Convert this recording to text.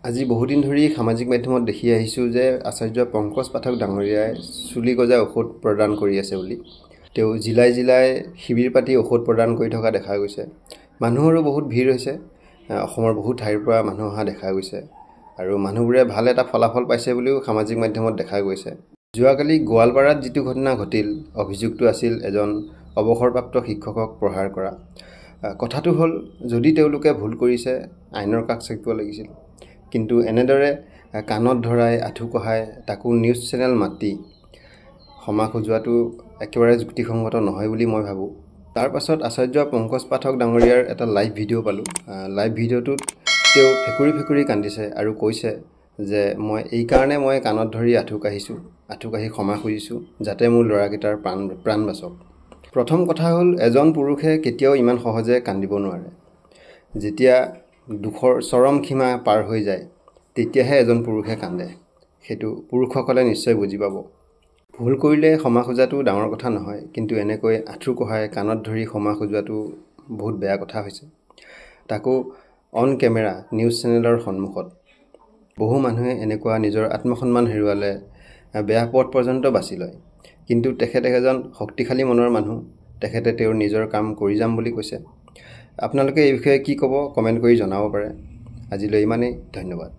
আজি বহুদিন ধৰি সামাজিক মাধ্যমত দেখি আহিছোঁ যে আচাৰ্য পংকজ পাঠক ডাঙৰীয়াই চুলি গজা ঔষধ প্ৰদান কৰি আছে বুলি। তেওঁ জিলাই জিলাই শিবিৰ পাতি ঔষধ প্ৰদান কৰি থকা দেখা গৈছে। মানুহৰো বহুত ভিৰ হৈছে। অসমৰ বহুত ঠাইৰ পৰা মানুহ অহা দেখা গৈছে আৰু মানুহবোৰে ভাল এটা ফলাফল পাইছে বুলিও সামাজিক মাধ্যমত দেখা গৈছে। যোৱাকালি গোৱালপাৰাত যিটো ঘটনা ঘটিল, অভিযোগটো আছিল এজন অৱসৰপ্ৰাপ্ত শিক্ষকক প্ৰহাৰ কৰা। কথাটো হ'ল, যদি তেওঁলোকে ভুল কৰিছে আইনৰ কাষ চাপিব লাগিছিল, কিন্তু এনেদৰে কাণত ধৰাই আঁঠু কঢ়াই তাকো নিউজ চেনেল মাতি ক্ষমা খোজোৱাটো একেবাৰে যুক্তিসংগত নহয় বুলি মই ভাবোঁ। তাৰ পাছত আচাৰ্য পংকজ পাঠক ডাঙৰীয়াৰ এটা লাইভ ভিডিঅ' পালোঁ। লাইভ ভিডিঅ'টোত তেওঁ ফেকুৰি ফেকুৰি কান্দিছে আৰু কৈছে যে এই কাৰণে মই কাণত ধৰি আঁঠু কাঢ়ি ক্ষমা খুজিছোঁ, যাতে মোৰ ল'ৰাকেইটাৰ প্ৰাণ বাচক। প্ৰথম কথা হ'ল, এজন পুৰুষে কেতিয়াও ইমান সহজে কান্দিব নোৱাৰে। যেতিয়া দুখৰ চৰম সীমা পাৰ হৈ যায় তেতিয়াহে এজন পুৰুষে কান্দে। সেইটো পুৰুষসকলে নিশ্চয় বুজি পাব। ভুল কৰিলে ক্ষমা খোজাটো ডাঙৰ কথা নহয়, কিন্তু এনেকৈ আঁঠু কঢ়াই কাণত ধৰি ক্ষমা খোজোৱাটো বহুত বেয়া কথা হৈছে, তাকো অন কেমেৰা নিউজ চেনেলৰ সন্মুখত। বহু মানুহে এনেকুৱা নিজৰ আত্মসন্মান হেৰুৱালে বেয়া পথ পৰ্যন্ত বাছি লয়, কিন্তু তেখেত এজন শক্তিশালী মনৰ মানুহ। তেখেতে তেওঁৰ নিজৰ কাম কৰি যাম বুলি কৈছে। আপোনালোকে এই বিষয়ে কি ক'ব কমেণ্ট কৰি জনাব পাৰে। আজিলৈ ইমানেই, ধন্যবাদ।